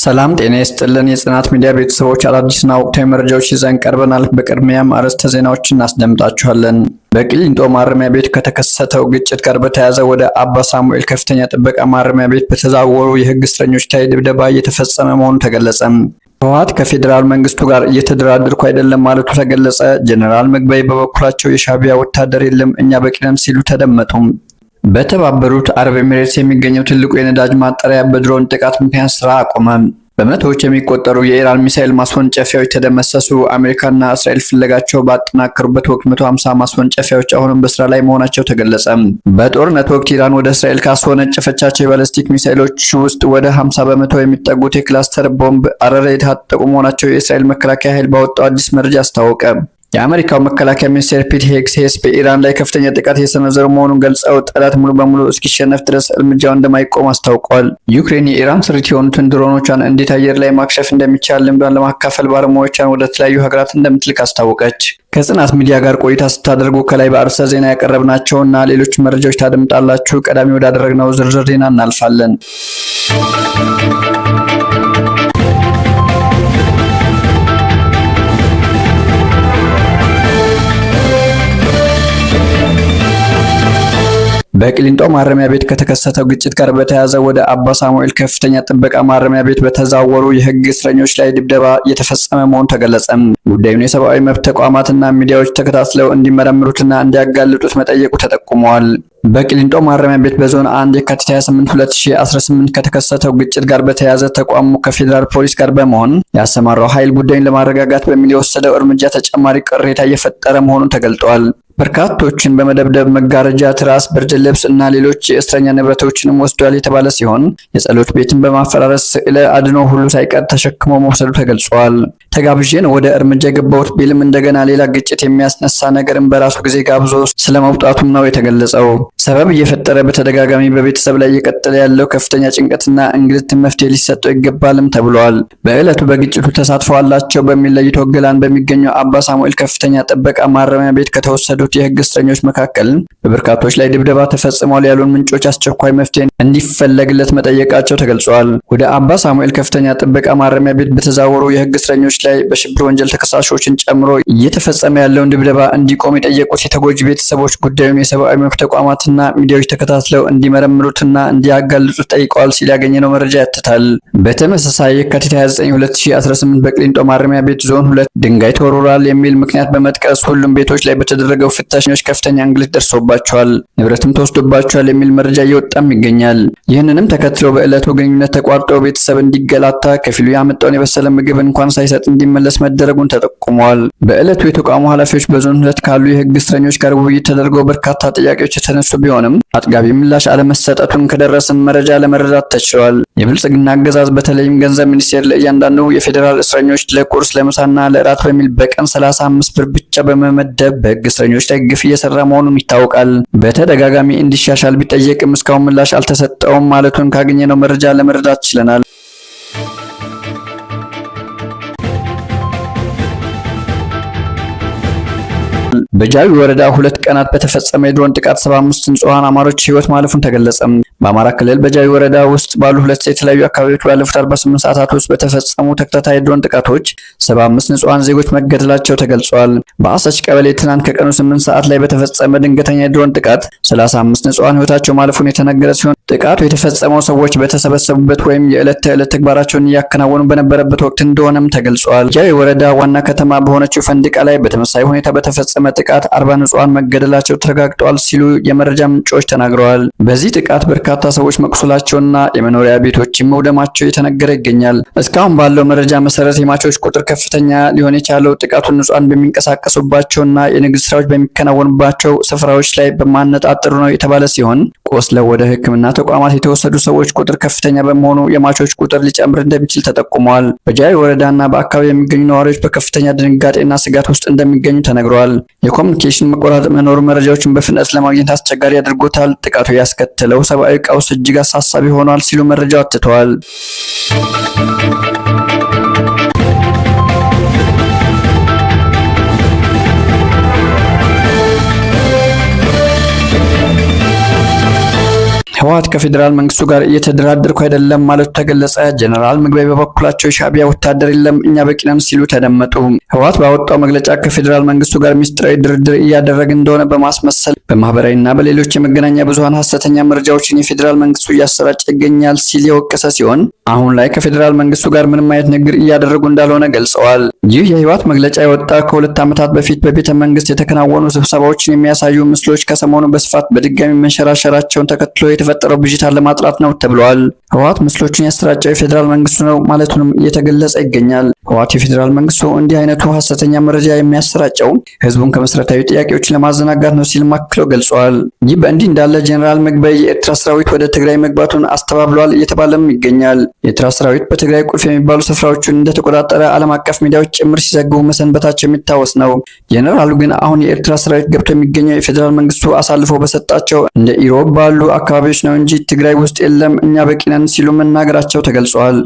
ሰላም ጤና ይስጥልን የጽናት ሚዲያ ቤተሰቦች አዳዲስና ወቅታዊ መረጃዎች ይዘን ቀርበናል። በቅድሚያም አርዕስተ ዜናዎችን እናስደምጣችኋለን። በቂሊንጦ ማረሚያ ቤት ከተከሰተው ግጭት ጋር በተያያዘ ወደ አባ ሳሙኤል ከፍተኛ ጥበቃ ማረሚያ ቤት በተዛወሩ የህግ እስረኞች ላይ ድብደባ እየተፈጸመ መሆኑ ተገለጸ። ህወሓት ከፌዴራል መንግስቱ ጋር እየተደራደርኩ አይደለም ማለቱ ተገለጸ። ጀነራል ምግበይ በበኩላቸው የሻዕቢያ ወታደር የለም እኛ በቂ ነን ሲሉ ተደመጡ። በተባበሩት አረብ ኤሚሬትስ የሚገኘው ትልቁ የነዳጅ ማጣሪያ በድሮን ጥቃት ምክንያት ስራ አቆመ። በመቶዎች የሚቆጠሩ የኢራን ሚሳኤል ማስወንጨፊያዎች ተደመሰሱ። አሜሪካና እስራኤል ፍለጋቸው ባጠናከሩበት ወቅት 150 ማስወንጨፊያዎች አሁንም በስራ ላይ መሆናቸው ተገለጸ። በጦርነት ወቅት ኢራን ወደ እስራኤል ካስወነጨፈቻቸው የባለስቲክ ሚሳኤሎች ውስጥ ወደ 50 በመቶ የሚጠጉት የክላስተር ቦምብ አረር የታጠቁ መሆናቸው የእስራኤል መከላከያ ኃይል ባወጣው አዲስ መረጃ አስታወቀ። የአሜሪካው መከላከያ ሚኒስቴር ፒት ሄግሴስ በኢራን ላይ ከፍተኛ ጥቃት እየሰነዘሩ መሆኑን ገልጸው ጠላት ሙሉ በሙሉ እስኪሸነፍ ድረስ እርምጃው እንደማይቆም አስታውቀዋል። ዩክሬን የኢራን ስሪት የሆኑትን ድሮኖቿን እንዴት አየር ላይ ማክሸፍ እንደሚቻል ልምዷን ለማካፈል ባለሙያዎቿን ወደ ተለያዩ ሀገራት እንደምትልክ አስታወቀች። ከጽናት ሚዲያ ጋር ቆይታ ስታደርጉ ከላይ በአርዕስተ ዜና ያቀረብናቸውና ሌሎች መረጃዎች ታደምጣላችሁ። ቀዳሚ ወዳደረግነው ዝርዝር ዜና እናልፋለን። በቂሊንጦ ማረሚያ ቤት ከተከሰተው ግጭት ጋር በተያያዘ ወደ አባ ሳሙኤል ከፍተኛ ጥበቃ ማረሚያ ቤት በተዛወሩ የህግ እስረኞች ላይ ድብደባ እየተፈጸመ መሆኑ ተገለጸ። ጉዳዩን የሰብአዊ መብት ተቋማትና ሚዲያዎች ተከታትለው እንዲመረምሩትና እንዲያጋልጡት መጠየቁ ተጠቁመዋል። በቂሊንጦ ማረሚያ ቤት በዞን 1 የካቲት 28 2018 ከተከሰተው ግጭት ጋር በተያያዘ ተቋሙ ከፌዴራል ፖሊስ ጋር በመሆን ያሰማራው ኃይል ጉዳዩን ለማረጋጋት በሚል የወሰደው እርምጃ ተጨማሪ ቅሬታ እየፈጠረ መሆኑን ተገልጧል። በርካቶችን በመደብደብ መጋረጃ፣ ትራስ፣ ብርድ ልብስ እና ሌሎች የእስረኛ ንብረቶችንም ወስዷል የተባለ ሲሆን የጸሎት ቤትን በማፈራረስ ስዕለ አድኖ ሁሉ ሳይቀር ተሸክሞ መውሰዱ ተገልጿል። ተጋብዤ ነው ወደ እርምጃ የገባሁት ቢልም እንደገና ሌላ ግጭት የሚያስነሳ ነገርን በራሱ ጊዜ ጋብዞ ስለመውጣቱም ነው የተገለጸው። ሰበብ እየፈጠረ በተደጋጋሚ በቤተሰብ ላይ እየቀጠለ ያለው ከፍተኛ ጭንቀትና እንግልት መፍትሄ ሊሰጠው ይገባልም ተብሏል። በዕለቱ በግጭቱ ተሳትፎ አላቸው በሚል ለይቶ ገላን በሚገኘው አባ ሳሙኤል ከፍተኛ ጥበቃ ማረሚያ ቤት ከተወሰዱ የህግ እስረኞች መካከል በበርካቶች ላይ ድብደባ ተፈጽሟል ያሉን ምንጮች አስቸኳይ መፍትሄ እንዲፈለግለት መጠየቃቸው ተገልጿል። ወደ አባ ሳሙኤል ከፍተኛ ጥበቃ ማረሚያ ቤት በተዛወሩ የህግ እስረኞች ላይ በሽብር ወንጀል ተከሳሾችን ጨምሮ እየተፈጸመ ያለውን ድብደባ እንዲቆም የጠየቁት የተጎጂ ቤተሰቦች ጉዳዩን የሰብአዊ መብት ተቋማትና ሚዲያዎች ተከታትለው እንዲመረምሩትና እንዲያጋልጡት ጠይቀዋል ሲል ያገኘነው መረጃ ያትታል። በተመሳሳይ የካቲት 29 2018 በቂሊንጦ ማረሚያ ቤት ዞን 2 ድንጋይ ተወርውሯል የሚል ምክንያት በመጥቀስ ሁሉም ቤቶች ላይ በተደረገው ፍተሻዎች ከፍተኛ እንግልት ደርሶባቸዋል፣ ንብረትም ተወስዶባቸዋል የሚል መረጃ እየወጣም ይገኛል። ይህንንም ተከትሎ በዕለቱ ግንኙነት ተቋርጦ ቤተሰብ እንዲገላታ ከፊሉ ያመጣውን የበሰለ ምግብ እንኳን ሳይሰጥ እንዲመለስ መደረጉን ተጠቁሟል። በዕለቱ የተቋሙ ኃላፊዎች በዞን 2 ካሉ የህግ እስረኞች ጋር ውይይት ተደርገው በርካታ ጥያቄዎች የተነሱ ቢሆንም አጥጋቢ ምላሽ አለመሰጠቱን ከደረሰን መረጃ ለመረዳት ተችሏል። የብልጽግና አገዛዝ በተለይም ገንዘብ ሚኒስቴር ለእያንዳንዱ የፌዴራል እስረኞች ለቁርስ ለምሳና ለእራት በሚል በቀን 35 ብር ብቻ በመመደብ በህግ እስረኞች ላይ ግፍ እየሰራ መሆኑን ይታወቃል። በተደጋጋሚ እንዲሻሻል ቢጠየቅም እስካሁን ምላሽ አልተሰጠውም ማለቱን ካገኘነው መረጃ ለመረዳት ችለናል። በጃዊ ወረዳ 2 ቀናት በተፈጸመ የድሮን ጥቃት 75 ንጹሃን አማሮች ህይወት ማለፉን ተገለጸ። በአማራ ክልል በጃዊ ወረዳ ውስጥ ባሉ ሁለት የተለያዩ አካባቢዎች ባለፉት 48 ሰዓታት ውስጥ በተፈጸሙ ተከታታይ የድሮን ጥቃቶች 75 ንጹሃን ዜጎች መገደላቸው ተገልጿል። በአሰች ቀበሌ ትናንት ከቀኑ 8 ሰዓት ላይ በተፈጸመ ድንገተኛ የድሮን ጥቃት 35 ንጹሃን ህይወታቸው ማለፉን የተነገረ ሲሆን ጥቃቱ የተፈጸመው ሰዎች በተሰበሰቡበት ወይም የዕለት ተዕለት ተግባራቸውን እያከናወኑ በነበረበት ወቅት እንደሆነም ተገልጿል። ጃዊ ወረዳ ዋና ከተማ በሆነችው ፈንዲቃ ላይ በተመሳሳይ ሁኔታ በተፈጸመ ጥቃት 40 ንጹሃን መገደላቸው ተረጋግጧል ሲሉ የመረጃ ምንጮች ተናግረዋል። በዚህ ጥቃት በርካታ ሰዎች መቁሰላቸውና የመኖሪያ ቤቶች መውደማቸው የተነገረ ይገኛል። እስካሁን ባለው መረጃ መሰረት የሟቾች ቁጥር ከፍተኛ ሊሆን የቻለው ጥቃቱን ንጹሃን በሚንቀሳቀሱባቸውና የንግድ ስራዎች በሚከናወኑባቸው ስፍራዎች ላይ በማነጣጠሩ ነው የተባለ ሲሆን ቆስለው ወደ ሕክምና ተቋማት የተወሰዱ ሰዎች ቁጥር ከፍተኛ በመሆኑ የሟቾች ቁጥር ሊጨምር እንደሚችል ተጠቁመዋል። በጃዊ ወረዳና በአካባቢው የሚገኙ ነዋሪዎች በከፍተኛ ድንጋጤና ስጋት ውስጥ እንደሚገኙ ተነግረዋል። የኮሙኒኬሽን መቆራረጥ መኖሩ መረጃዎችን በፍጥነት ለማግኘት አስቸጋሪ ያደርጎታል። ጥቃቱ ያስከተለው ሰብአዊ ቀውስ እጅግ አሳሳቢ ሆኗል ሲሉ መረጃው አትተዋል። ህወሓት ከፌዴራል መንግስቱ ጋር እየተደራደርኩ አይደለም ማለቱ ተገለጸ። ጀነራል ምግበይ በበኩላቸው ሻዕቢያ ወታደር የለም እኛ በቂ ነን ሲሉ ተደመጡ። ህወሓት ባወጣው መግለጫ ከፌዴራል መንግስቱ ጋር ሚስጥራዊ ድርድር እያደረገ እንደሆነ በማስመሰል በማህበራዊና በሌሎች የመገናኛ ብዙሃን ሐሰተኛ መረጃዎችን የፌዴራል መንግስቱ እያሰራጨ ይገኛል ሲል የወቀሰ ሲሆን አሁን ላይ ከፌዴራል መንግስቱ ጋር ምንም አይነት ንግግር እያደረጉ እንዳልሆነ ገልጸዋል። ይህ የህወሓት መግለጫ የወጣ ከ2 ዓመታት በፊት በቤተ መንግስት የተከናወኑ ስብሰባዎችን የሚያሳዩ ምስሎች ከሰሞኑ በስፋት በድጋሚ መንሸራሸራቸውን ተከትሎ የተፈጠረው ብዥታን ለማጥራት ነው ተብሏል። ህወሓት ምስሎችን ያሰራጨው የፌዴራል መንግስቱ ነው ማለቱንም እየተገለጸ ይገኛል። ህወሓት የፌዴራል መንግስቱ እንዲህ አይነቱ ሐሰተኛ መረጃ የሚያሰራጨው ህዝቡን ከመሰረታዊ ጥያቄዎች ለማዘናጋት ነው ሲል ማክለው ገልጿል። ይህ በእንዲህ እንዳለ ጀነራል ምግበይ የኤርትራ ሰራዊት ወደ ትግራይ መግባቱን አስተባብሏል እየተባለም ይገኛል። የኤርትራ ሰራዊት በትግራይ ቁልፍ የሚባሉ ስፍራዎችን እንደተቆጣጠረ ዓለም አቀፍ ሚዲያዎች ጭምር ሲዘግቡ መሰንበታቸው የሚታወስ ነው። ጀነራሉ ግን አሁን የኤርትራ ሰራዊት ገብቶ የሚገኘው የፌዴራል መንግስቱ አሳልፎ በሰጣቸው እንደ ኢሮብ ባሉ አካባቢዎች ነው እንጂ ትግራይ ውስጥ የለም እኛ በቂ ነን ሲሉ መናገራቸው ተገልጿል።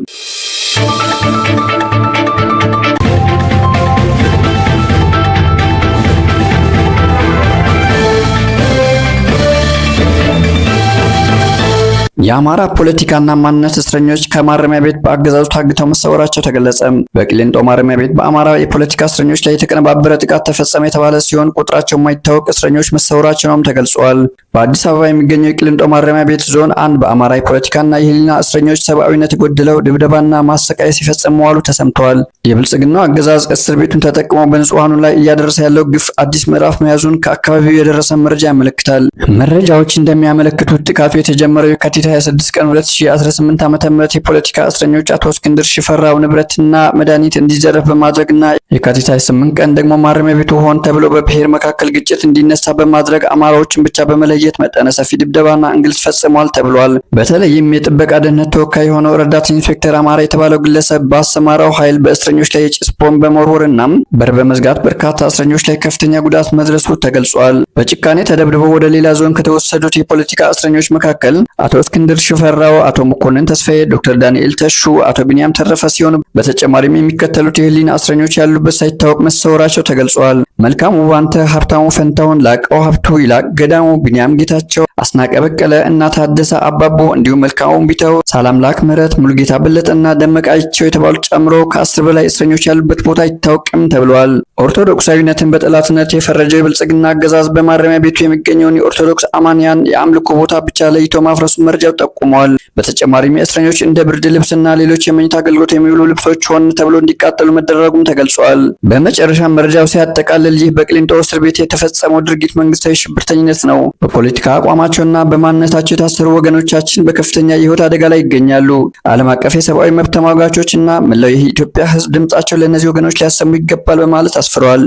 የአማራ ፖለቲካና ማንነት እስረኞች ከማረሚያ ቤት በአገዛዙ ታግተው መሰወራቸው ተገለጸ። በቂሊንጦ ማረሚያ ቤት በአማራ የፖለቲካ እስረኞች ላይ የተቀነባበረ ጥቃት ተፈጸመ የተባለ ሲሆን ቁጥራቸው የማይታወቅ እስረኞች መሰወራቸውም ተገልጿል። በአዲስ አበባ የሚገኘው የቂሊንጦ ማረሚያ ቤት ዞን 1 በአማራ የፖለቲካና የህሊና እስረኞች ሰብአዊነት የጎደለው ድብደባና ማሰቃየት ሲፈጸም መዋሉ ተሰምተዋል። የብልጽግናው አገዛዝ እስር ቤቱን ተጠቅሞ በንጹሃኑ ላይ እያደረሰ ያለው ግፍ አዲስ ምዕራፍ መያዙን ከአካባቢው የደረሰ መረጃ ያመለክታል። መረጃዎች እንደሚያመለክቱት ጥቃቱ የተጀመረው የካቲት 26 ቀን 2018 ዓ.ም የፖለቲካ እስረኞች አቶ እስክንድር ሽፈራው ንብረትና መድኃኒት እንዲዘረፍ በማድረግና የካቲት 28 ቀን ደግሞ ማረሚያ ቤቱ ሆን ተብሎ በብሔር መካከል ግጭት እንዲነሳ በማድረግ አማራዎችን ብቻ በመለየት መጠነ ሰፊ ድብደባና እንግልት ፈጽሟል ተብሏል። በተለይም የጥበቃ ደህንነት ተወካይ የሆነው ረዳት ኢንስፔክተር አማራ የተባለው ግለሰብ ባሰማራው ኃይል በእስረኞች ላይ የጭስ ቦምብ በመወርወርና በር በመዝጋት በርካታ እስረኞች ላይ ከፍተኛ ጉዳት መድረሱ ተገልጿል። በጭካኔ ተደብድበው ወደ ሌላ ዞን ከተወሰዱት የፖለቲካ እስረኞች መካከል አቶ እስክንድር ሽፈራው፣ አቶ መኮንን ተስፋዬ፣ ዶክተር ዳንኤል ተሹ፣ አቶ ቢንያም ተረፈ ሲሆኑ በተጨማሪም የሚከተሉት የህሊና እስረኞች ያሉበት ሳይታወቅ መሰወራቸው ተገልጿል። መልካሙ ባንተ፣ ሀብታሙ ፈንታውን፣ ላቀው ሀብቱ፣ ይላቅ ገዳሙ፣ ቢንያም ጌታቸው፣ አስናቀ በቀለ እና ታደሰ አባቦ እንዲሁም መልካሙ ቢተው፣ ሳላምላክ ምህረት፣ ሙሉጌታ በለጠና ደመቃቸው የተባሉት ጨምሮ ከ10 በላይ እስረኞች ያሉበት ቦታ አይታወቅም ተብሏል። ኦርቶዶክሳዊነትን በጠላትነት የፈረጀው የብልጽግና አገዛዝ በማረሚያ ቤቱ የሚገኘውን የኦርቶዶክስ አማንያን የአምልኮ ቦታ ብቻ ለይቶ ማፍረሱን መረጃው ጠቁመዋል። በተጨማሪም የእስረኞች እንደ ብርድ ልብስና ሌሎች የመኝታ አገልግሎት የሚውሉ ልብሶች ሆን ተብሎ እንዲቃጠሉ መደረጉም ተገልጿል። በመጨረሻ መረጃው ሲያጠቃልል ይህ በቂሊንጦ እስር ቤት የተፈጸመው ድርጊት መንግስታዊ ሽብርተኝነት ነው። በፖለቲካ አቋማቸውና በማንነታቸው የታሰሩ ወገኖቻችን በከፍተኛ የህይወት አደጋ ላይ ይገኛሉ። ዓለም አቀፍ የሰብአዊ መብት ተሟጋቾች እና መላው የኢትዮጵያ ህዝብ ድምጻቸው ለእነዚህ ወገኖች ሊያሰሙ ይገባል በማለት አስፍረዋል።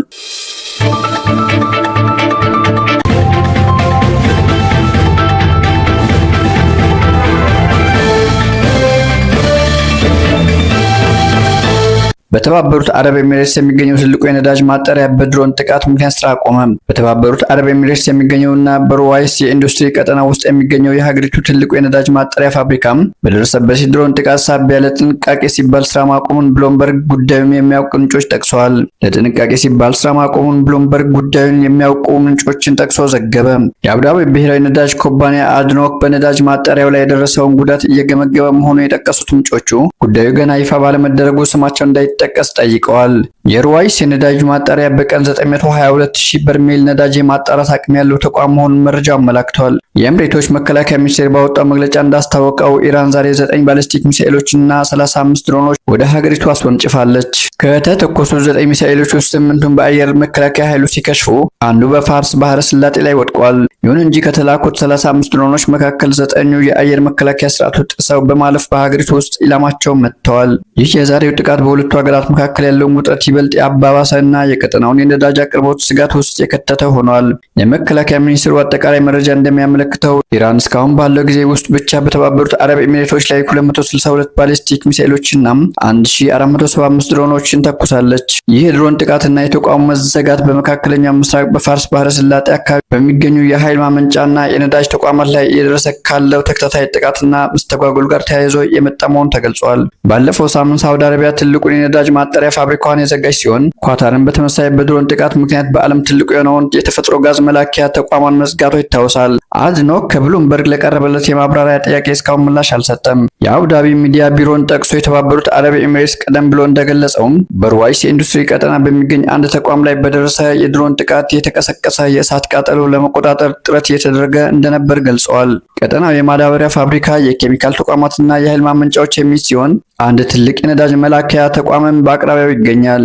በተባበሩት አረብ ኤሚሬትስ የሚገኘው ትልቁ የነዳጅ ማጣሪያ በድሮን ጥቃት ምክንያት ስራ አቆመ። በተባበሩት አረብ ኤሚሬትስ የሚገኘውና በሩዋይስ የኢንዱስትሪ ቀጠና ውስጥ የሚገኘው የሀገሪቱ ትልቁ የነዳጅ ማጣሪያ ፋብሪካም በደረሰበት የድሮን ጥቃት ሳቢያ ለጥንቃቄ ሲባል ስራ ማቆሙን ብሎምበርግ ጉዳዩን የሚያውቁ ምንጮች ጠቅሰዋል። ለጥንቃቄ ሲባል ስራ ማቆሙን ብሎምበርግ ጉዳዩን የሚያውቁ ምንጮችን ጠቅሶ ዘገበ። የአቡዳቢ ብሔራዊ ነዳጅ ኩባንያ አድኖክ በነዳጅ ማጣሪያው ላይ የደረሰውን ጉዳት እየገመገመ መሆኑን የጠቀሱት ምንጮቹ ጉዳዩ ገና ይፋ ባለመደረጉ ስማቸው እንዳይጠቀስ ጠይቀዋል። የሩዋይስ የነዳጅ ማጣሪያ በቀን 922,000 በርሜል ነዳጅ የማጣራት አቅም ያለው ተቋም መሆኑን መረጃው አመላክቷል። የኤምሬቶች መከላከያ ሚኒስቴር ባወጣው መግለጫ እንዳስታወቀው ኢራን ዛሬ 9 ባሊስቲክ ሚሳኤሎችና 35 ድሮኖች ወደ ሀገሪቱ አስወንጭፋለች። ከተተኮሱ 9 ሚሳኤሎች ውስጥ 8ቱን በአየር መከላከያ ኃይሉ ሲከሽፉ አንዱ በፋርስ ባህረ ሰላጤ ላይ ወድቋል። ይሁን እንጂ ከተላኩት 35 ድሮኖች መካከል 9ኙ የአየር መከላከያ ስርዓቱ ጥሰው በማለፍ በሀገሪቱ ውስጥ ኢላማቸውን መትተዋል። ይህ የዛሬው ጥቃት በሁለቱ ሀገራት መካከል ያለውን ውጥረት ይበልጥ ያባባሰና የቀጠናውን የነዳጅ አቅርቦት ስጋት ውስጥ የከተተ ሆኗል። የመከላከያ ሚኒስቴሩ አጠቃላይ መረጃ እንደሚያመለክተው ኢራን እስካሁን ባለው ጊዜ ውስጥ ብቻ በተባበሩት አረብ ኤሚሬቶች ላይ 262 ባሊስቲክ ሚሳኤሎችና 1475 ድሮኖችን ተኩሳለች። ይህ የድሮን ጥቃትና የተቋሙ መዘጋት በመካከለኛው ምስራቅ በፋርስ ባህረ ሰላጤ አካባቢ በሚገኙ የኃይል ማመንጫና የነዳጅ ተቋማት ላይ እየደረሰ ካለው ተከታታይ ጥቃትና መስተጓጎል ጋር ተያይዞ የመጣ መሆኑ ተገልጿል። ባለፈው ሳምንት ሳውዲ አረቢያ ትልቁን የነዳጅ የነዳጅ ማጣሪያ ፋብሪካዋን የዘጋች ሲሆን ኳታርን በተመሳሳይ በድሮን ጥቃት ምክንያት በዓለም ትልቁ የሆነውን የተፈጥሮ ጋዝ መላኪያ ተቋሟን መዝጋቷ ይታወሳል። አድኖክ ከብሉምበርግ ለቀረበለት የማብራሪያ ጥያቄ እስካሁን ምላሽ አልሰጠም። የአቡዳቢ ሚዲያ ቢሮን ጠቅሶ የተባበሩት አረብ ኤሚሬትስ ቀደም ብሎ እንደገለጸውም በሩዋይስ የኢንዱስትሪ ቀጠና በሚገኝ አንድ ተቋም ላይ በደረሰ የድሮን ጥቃት የተቀሰቀሰ የእሳት ቃጠሎ ለመቆጣጠር ጥረት እየተደረገ እንደነበር ገልጸዋል። ቀጠናው የማዳበሪያ ፋብሪካ፣ የኬሚካል ተቋማትና የኃይል ማመንጫዎች የሚይዝ ሲሆን አንድ ትልቅ የነዳጅ መላኪያ ተቋምም በአቅራቢያው ይገኛል።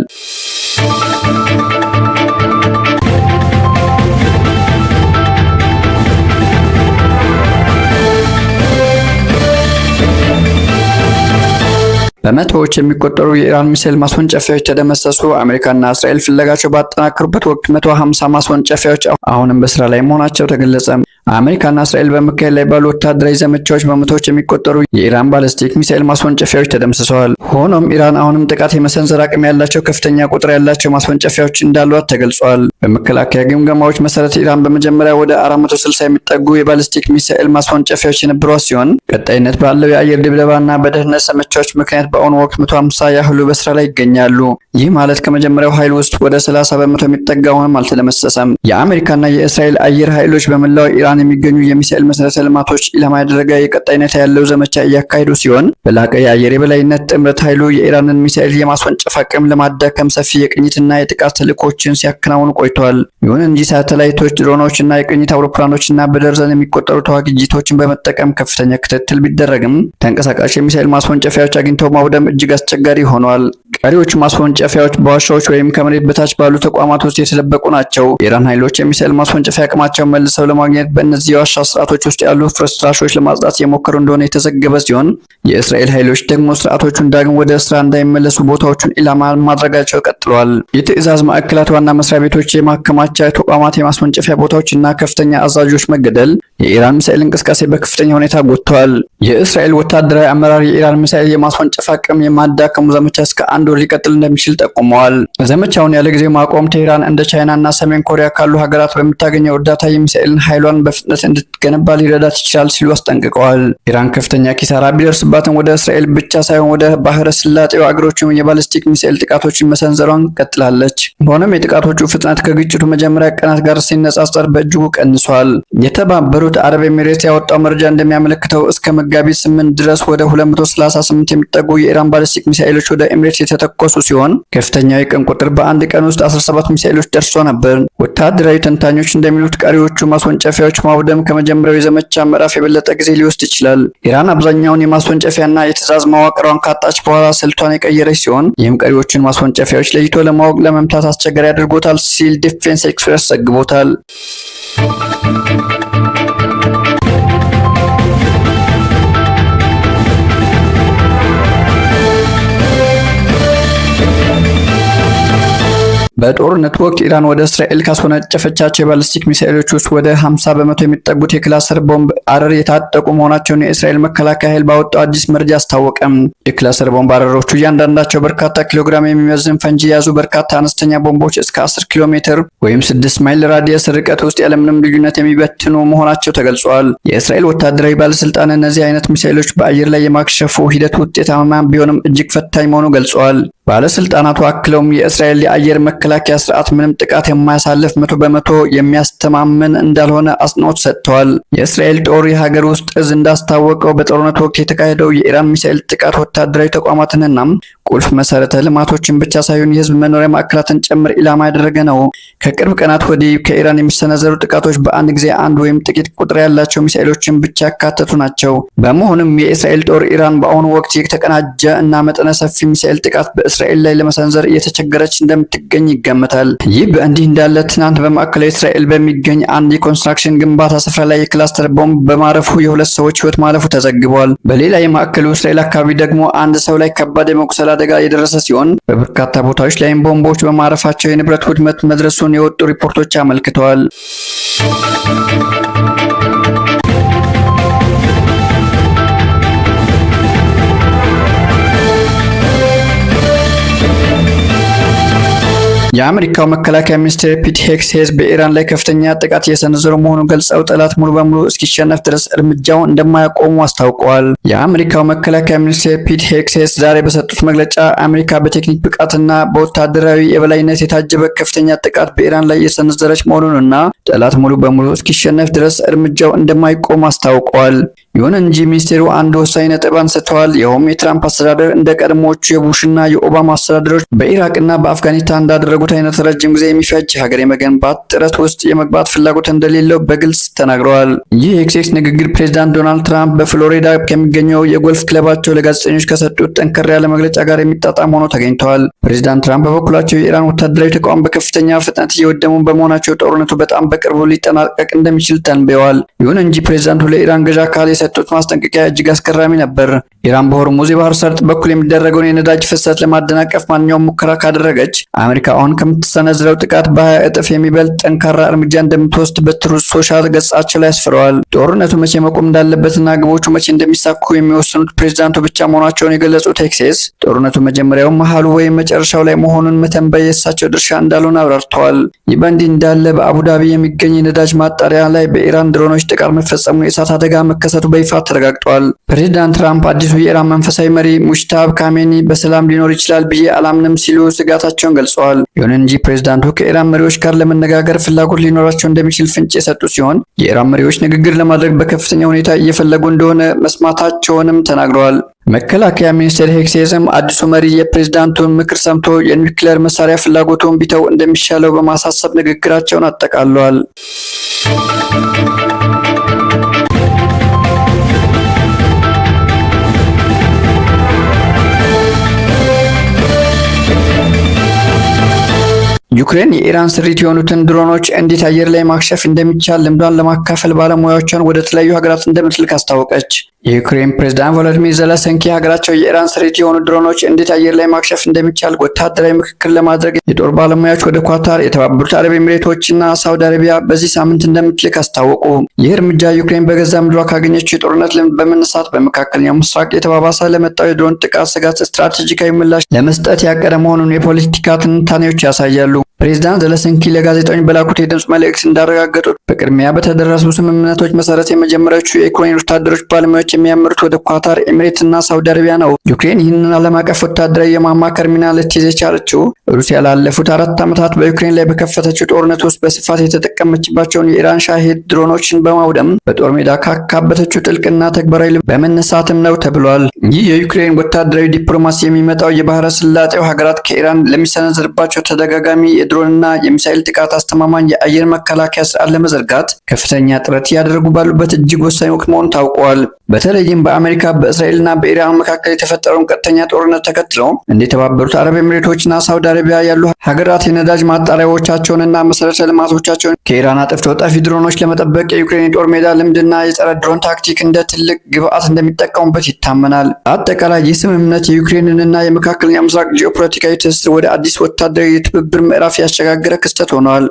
በመቶዎች የሚቆጠሩ የኢራን ሚሳኤል ማስወንጨፊያዎች ተደመሰሱ። አሜሪካና እስራኤል ፍለጋቸው ባጠናከሩበት ወቅት 150 ማስወንጨፊያዎች አሁንም በስራ ላይ መሆናቸው ተገለጸ። አሜሪካና እስራኤል በመካሄድ ላይ ባሉ ወታደራዊ ዘመቻዎች በመቶዎች የሚቆጠሩ የኢራን ባሊስቲክ ሚሳኤል ማስወንጨፊያዎች ተደምስሰዋል። ሆኖም ኢራን አሁንም ጥቃት የመሰንዘር አቅም ያላቸው ከፍተኛ ቁጥር ያላቸው ማስወንጨፊያዎች እንዳሏት ተገልጿል። በመከላከያ ግምገማዎች መሰረት ኢራን በመጀመሪያ ወደ 460 የሚጠጉ የባሊስቲክ ሚሳኤል ማስወንጨፊያዎች የነበሯት ሲሆን ቀጣይነት ባለው የአየር ድብደባና በደህንነት ዘመቻዎች ምክንያት በአሁኑ ወቅት 150 ያህሉ በስራ ላይ ይገኛሉ። ይህ ማለት ከመጀመሪያው ኃይል ውስጥ ወደ 30 በመቶ የሚጠጋውም አልተደመሰሰም። የአሜሪካና የእስራኤል አየር ኃይሎች በመላው ኢራን የሚገኙ የሚሳኤል መሰረተ ልማቶች ኢላማ ያደረገ የቀጣይነት ያለው ዘመቻ እያካሄዱ ሲሆን በላቀ የአየር የበላይነት ጥምረት ኃይሉ የኢራንን ሚሳኤል የማስወንጨፍ አቅም ለማዳከም ሰፊ የቅኝትና የጥቃት ተልዕኮችን ሲያከናውኑ ቆይተዋል። ይሁን እንጂ ሳተላይቶች፣ ድሮኖችና የቅኝት አውሮፕላኖችና በደርዘን የሚቆጠሩ ተዋጊ ጄቶችን በመጠቀም ከፍተኛ ክትትል ቢደረግም ተንቀሳቃሽ የሚሳኤል ማስወንጨፊያዎች አግኝተው ማውደም እጅግ አስቸጋሪ ሆኗል። ቀሪዎቹ ማስወንጨፊያዎች በዋሻዎች ወይም ከመሬት በታች ባሉ ተቋማት ውስጥ የተደበቁ ናቸው። የኢራን ኃይሎች የሚሳኤል ማስወንጨፊያ አቅማቸውን መልሰው ለማግኘት በእነዚህ የዋሻ ስርዓቶች ውስጥ ያሉ ፍርስራሾች ለማጽዳት የሞከሩ እንደሆነ የተዘገበ ሲሆን የእስራኤል ኃይሎች ደግሞ ስርዓቶቹን ዳግም ወደ ስራ እንዳይመለሱ ቦታዎቹን ኢላማ ማድረጋቸው ቀጥለዋል። የትዕዛዝ ማዕከላት፣ ዋና መስሪያ ቤቶች፣ የማከማቻ ተቋማት፣ የማስወንጨፊያ ቦታዎችና ከፍተኛ አዛዦች መገደል የኢራን ሚሳኤል እንቅስቃሴ በከፍተኛ ሁኔታ ጎድተዋል። የእስራኤል ወታደራዊ አመራር የኢራን ሚሳኤል የማስወንጨፍ አቅም የማዳከሙ ዘመቻ እስከ 1 ወር ሊቀጥል እንደሚችል ጠቁመዋል። ዘመቻውን ያለ ጊዜው ማቆም ቴህራን እንደ ቻይና እና ሰሜን ኮሪያ ካሉ ሀገራት በምታገኘው እርዳታ የሚሳኤልን ኃይሏን በፍጥነት እንድትገነባ ሊረዳት ይችላል ሲሉ አስጠንቅቀዋል። ኢራን ከፍተኛ ኪሳራ ቢደርስባትም ወደ እስራኤል ብቻ ሳይሆን ወደ ባህረ ሰላጤው አገሮችም የባሊስቲክ ሚሳኤል ጥቃቶችን መሰንዘሯን ቀጥላለች። ሆኖም የጥቃቶቹ ፍጥነት ከግጭቱ መጀመሪያ ቀናት ጋር ሲነጻጸር በእጅጉ ቀንሷል። የተባበሩት አረብ ኤሚሬትስ ያወጣው መረጃ እንደሚያመለክተው እስከ መጋቢት 8 ድረስ ወደ 238 የሚጠጉ የኢራን ባሊስቲክ ሚሳኤሎች ወደ ኤሚሬትስ የተተኮሱ ሲሆን ከፍተኛው የቀን ቁጥር በአንድ ቀን ውስጥ 17 ሚሳኤሎች ደርሶ ነበር። ወታደራዊ ተንታኞች እንደሚሉት ቀሪዎቹ ማስወንጨፊያዎች ማውደም ከመጀመሪያው የዘመቻ ምዕራፍ የበለጠ ጊዜ ሊወስድ ይችላል። ኢራን አብዛኛውን የማስወንጨፊያና የትዕዛዝ መዋቅሯን ካጣች በኋላ ስልቷን የቀየረች ሲሆን ይህም ቀሪዎቹን ማስወንጨፊያዎች ለይቶ ለማወቅ ለመምታት አስቸጋሪ አድርጎታል ሲል ዲፌንስ ኤክስፕረስ ዘግቦታል። በጦርነት ወቅት ኢራን ወደ እስራኤል ካስወነጨፈቻቸው የባሊስቲክ ሚሳኤሎች ውስጥ ወደ 50 በመቶ የሚጠጉት የክላስተር ቦምብ አረር የታጠቁ መሆናቸውን የእስራኤል መከላከያ ኃይል ባወጣው አዲስ መረጃ አስታወቀም። የክላስተር ቦምብ አረሮቹ እያንዳንዳቸው በርካታ ኪሎግራም የሚመዝን ፈንጂ የያዙ በርካታ አነስተኛ ቦምቦች እስከ 10 ኪሎ ሜትር ወይም 6 ማይል ራዲየስ ርቀት ውስጥ ያለምንም ልዩነት የሚበትኑ መሆናቸው ተገልጿል። የእስራኤል ወታደራዊ ባለስልጣን እነዚህ አይነት ሚሳኤሎች በአየር ላይ የማክሸፉ ሂደት ውጤታማ ቢሆንም እጅግ ፈታኝ መሆኑ ገልጸዋል። ባለስልጣናቱ አክለውም የእስራኤል የአየር መከላከያ ስርዓት ምንም ጥቃት የማያሳልፍ 100 በመቶ የሚያስተማመን እንዳልሆነ አጽንኦት ሰጥተዋል። የእስራኤል ጦር የሀገር ውስጥ እዝ እንዳስታወቀው በጦርነት ወቅት የተካሄደው የኢራን ሚሳኤል ጥቃት ወታደራዊ ተቋማትንና ቁልፍ መሰረተ ልማቶችን ብቻ ሳይሆን የህዝብ መኖሪያ ማዕከላትን ጭምር ኢላማ ያደረገ ነው። ከቅርብ ቀናት ወዲህ ከኢራን የሚሰነዘሩ ጥቃቶች በአንድ ጊዜ አንድ ወይም ጥቂት ቁጥር ያላቸው ሚሳኤሎችን ብቻ ያካተቱ ናቸው። በመሆኑም የእስራኤል ጦር ኢራን በአሁኑ ወቅት የተቀናጀ እና መጠነ ሰፊ ሚሳኤል ጥቃት በእስራኤል ላይ ለመሰንዘር እየተቸገረች እንደምትገኝ ይገመታል። ይህ በእንዲህ እንዳለ ትናንት በማዕከላዊ እስራኤል በሚገኝ አንድ የኮንስትራክሽን ግንባታ ስፍራ ላይ የክላስተር ቦምብ በማረፉ የሁለት ሰዎች ህይወት ማለፉ ተዘግቧል። በሌላ የማዕከሉ እስራኤል አካባቢ ደግሞ አንድ ሰው ላይ ከባድ የመቁሰል አደጋ የደረሰ ሲሆን በበርካታ ቦታዎች ላይም ቦምቦች በማረፋቸው የንብረት ውድመት መድረሱን የወጡ ሪፖርቶች አመልክተዋል። የአሜሪካው መከላከያ ሚኒስትር ፒት ሄግሴት በኢራን ላይ ከፍተኛ ጥቃት እየሰነዘሩ መሆኑን ገልጸው ጠላት ሙሉ በሙሉ እስኪሸነፍ ድረስ እርምጃውን እንደማያቆሙ አስታውቀዋል። የአሜሪካው መከላከያ ሚኒስትር ፒት ሄግሴት ዛሬ በሰጡት መግለጫ አሜሪካ በቴክኒክ ብቃትና በወታደራዊ የበላይነት የታጀበ ከፍተኛ ጥቃት በኢራን ላይ እየሰነዘረች መሆኑንና ጠላት ሙሉ በሙሉ እስኪሸነፍ ድረስ እርምጃው እንደማይቆም አስታውቀዋል። ይሁን እንጂ ሚኒስቴሩ አንድ ወሳኝ ነጥብ አንስተዋል። ይኸውም የትራምፕ አስተዳደር እንደ ቀድሞዎቹ የቡሽና የኦባማ አስተዳደሮች በኢራቅና በአፍጋኒስታን እንዳደረጉት አይነት ረጅም ጊዜ የሚፈጅ ሀገር የመገንባት ጥረት ውስጥ የመግባት ፍላጎት እንደሌለው በግልጽ ተናግረዋል። ይህ የሄግሴት ንግግር ፕሬዚዳንት ዶናልድ ትራምፕ በፍሎሪዳ ከሚገኘው የጎልፍ ክለባቸው ለጋዜጠኞች ከሰጡት ጠንከር ያለ መግለጫ ጋር የሚጣጣም ሆኖ ተገኝተዋል። ፕሬዚዳንት ትራምፕ በበኩላቸው የኢራን ወታደራዊ ተቋም በከፍተኛ ፍጥነት እየወደሙ በመሆናቸው ጦርነቱ በጣም በቅርቡ ሊጠናቀቅ እንደሚችል ተንብየዋል። ይሁን እንጂ ፕሬዚዳንቱ ለኢራን ገዢ አካል የሰጡት ማስጠንቀቂያ እጅግ አስገራሚ ነበር። ኢራን በሆርሙዝ የባህር ሰርጥ በኩል የሚደረገውን የነዳጅ ፍሰት ለማደናቀፍ ማንኛውም ሙከራ ካደረገች አሜሪካ አሁን ከምትሰነዝረው ጥቃት በ20 እጥፍ የሚበልጥ ጠንካራ እርምጃ እንደምትወስድ በትሩዝ ሶሻል ገጻቸው ላይ አስፍረዋል። ጦርነቱ መቼ መቆም እንዳለበትና ግቦቹ መቼ እንደሚሳኩ የሚወስኑት ፕሬዚዳንቱ ብቻ መሆናቸውን የገለጹት ሄግሴት ጦርነቱ መጀመሪያው መሃሉ ወይም መጨረሻው ላይ መሆኑን መተንበይ የእሳቸው ድርሻ እንዳልሆነ አብራርተዋል። ይህ በእንዲህ እንዳለ በአቡዳቢ የሚገኝ የነዳጅ ማጣሪያ ላይ በኢራን ድሮኖች ጥቃት መፈጸሙን የእሳት አደጋ መከሰቱ በይፋ ተረጋግጧል። ፕሬዚዳንት ትራምፕ አዲሱ የኢራን መንፈሳዊ መሪ ሙጅታባ ካሜኒ በሰላም ሊኖር ይችላል ብዬ አላምንም ሲሉ ስጋታቸውን ገልጸዋል። ይሁን እንጂ ፕሬዚዳንቱ ከኢራን መሪዎች ጋር ለመነጋገር ፍላጎት ሊኖራቸው እንደሚችል ፍንጭ የሰጡ ሲሆን የኢራን መሪዎች ንግግር ለማድረግ በከፍተኛ ሁኔታ እየፈለጉ እንደሆነ መስማታቸውንም ተናግረዋል። መከላከያ ሚኒስትር ሄግሴትም አዲሱ መሪ የፕሬዝዳንቱን ምክር ሰምቶ የኒውክሌር መሳሪያ ፍላጎቱን ቢተው እንደሚሻለው በማሳሰብ ንግግራቸውን አጠቃለዋል። ዩክሬን የኢራን ስሪት የሆኑትን ድሮኖች እንዴት አየር ላይ ማክሸፍ እንደሚቻል ልምዷን ለማካፈል ባለሙያዎቿን ወደ ተለያዩ ሀገራት እንደምትልክ አስታወቀች። የዩክሬን ፕሬዝዳንት ቮሎዲሚር ዘለንስኪ ሀገራቸው የኢራን ስሪት የሆኑ ድሮኖች እንዴት አየር ላይ ማክሸፍ እንደሚቻል ወታደራዊ ምክክር ለማድረግ የጦር ባለሙያዎች ወደ ኳታር፣ የተባበሩት አረብ ኤሚሬቶችና ሳውዲ አረቢያ በዚህ ሳምንት እንደምትልክ አስታወቁ። ይህ እርምጃ ዩክሬን በገዛ ምድሯ ካገኘችው የጦርነት ልምድ በመነሳት በመካከለኛው ምስራቅ የተባባሰ ለመጣው የድሮን ጥቃት ስጋት ስትራቴጂካዊ ምላሽ ለመስጠት ያቀደ መሆኑን የፖለቲካ ትንታኔዎች ያሳያሉ። ፕሬዝዳንት ዘለንስኪ ለጋዜጠኞች በላኩት የድምጽ መልእክት እንዳረጋገጡት በቅድሚያ በተደረሱ ስምምነቶች መሰረት የመጀመሪያዎቹ የዩክሬን ወታደሮች ባለሙያዎች የሚያመሩት ወደ ኳታር፣ ኤሚሬትና ሳውዲ አረቢያ ነው። ዩክሬን ይህንን ዓለም አቀፍ ወታደራዊ የማማከር ሚና ልትይዝ የቻለችው ሩሲያ ላለፉት 4 ዓመታት በዩክሬን ላይ በከፈተችው ጦርነት ውስጥ በስፋት የተጠቀመችባቸውን የኢራን ሻሂድ ድሮኖችን በማውደም በጦር ሜዳ ካካበተችው ጥልቅና ተግባራዊ በመነሳትም ነው ተብሏል። ይህ የዩክሬን ወታደራዊ ዲፕሎማሲ የሚመጣው የባህረ ሰላጤው ሀገራት ከኢራን ለሚሰነዘርባቸው ተደጋጋሚ የድሮንና የሚሳኤል ጥቃት አስተማማኝ የአየር መከላከያ ስርዓት ለመዘርጋት ከፍተኛ ጥረት እያደረጉ ባሉበት እጅግ ወሳኝ ወቅት መሆኑ ታውቋል። በተለይም በአሜሪካ በእስራኤልና በኢራን መካከል የተፈጠረውን ቀጥተኛ ጦርነት ተከትሎ እንደ የተባበሩት አረብ ኤሚሬቶችና ሳውዲ አረቢያ ያሉ ሀገራት የነዳጅ ማጣሪያዎቻቸውንና መሰረተ ልማቶቻቸውን ከኢራን አጥፍቶ ጠፊ ድሮኖች ለመጠበቅ የዩክሬን የጦር ሜዳ ልምድና የጸረ ድሮን ታክቲክ እንደ ትልቅ ግብዓት እንደሚጠቀሙበት ይታመናል። አጠቃላይ ይህ ስምምነት የዩክሬንንና የመካከለኛው ምስራቅ ጂኦፖለቲካዊ ትስስር ወደ አዲስ ወታደራዊ የትብብር ምዕራፍ ያሸጋገረ ክስተት ሆኗል።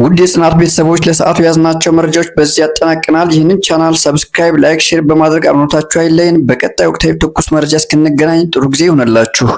ውድ የጽናት ቤተሰቦች ለሰዓቱ ያዝናቸው መረጃዎች በዚህ ያጠናቅናል። ይህንን ቻናል ሰብስክራይብ፣ ላይክ፣ ሼር በማድረግ አብሮነታችሁ አይለየን። በቀጣይ ወቅታዊ ትኩስ መረጃ እስክንገናኝ ጥሩ ጊዜ ይሆንላችሁ።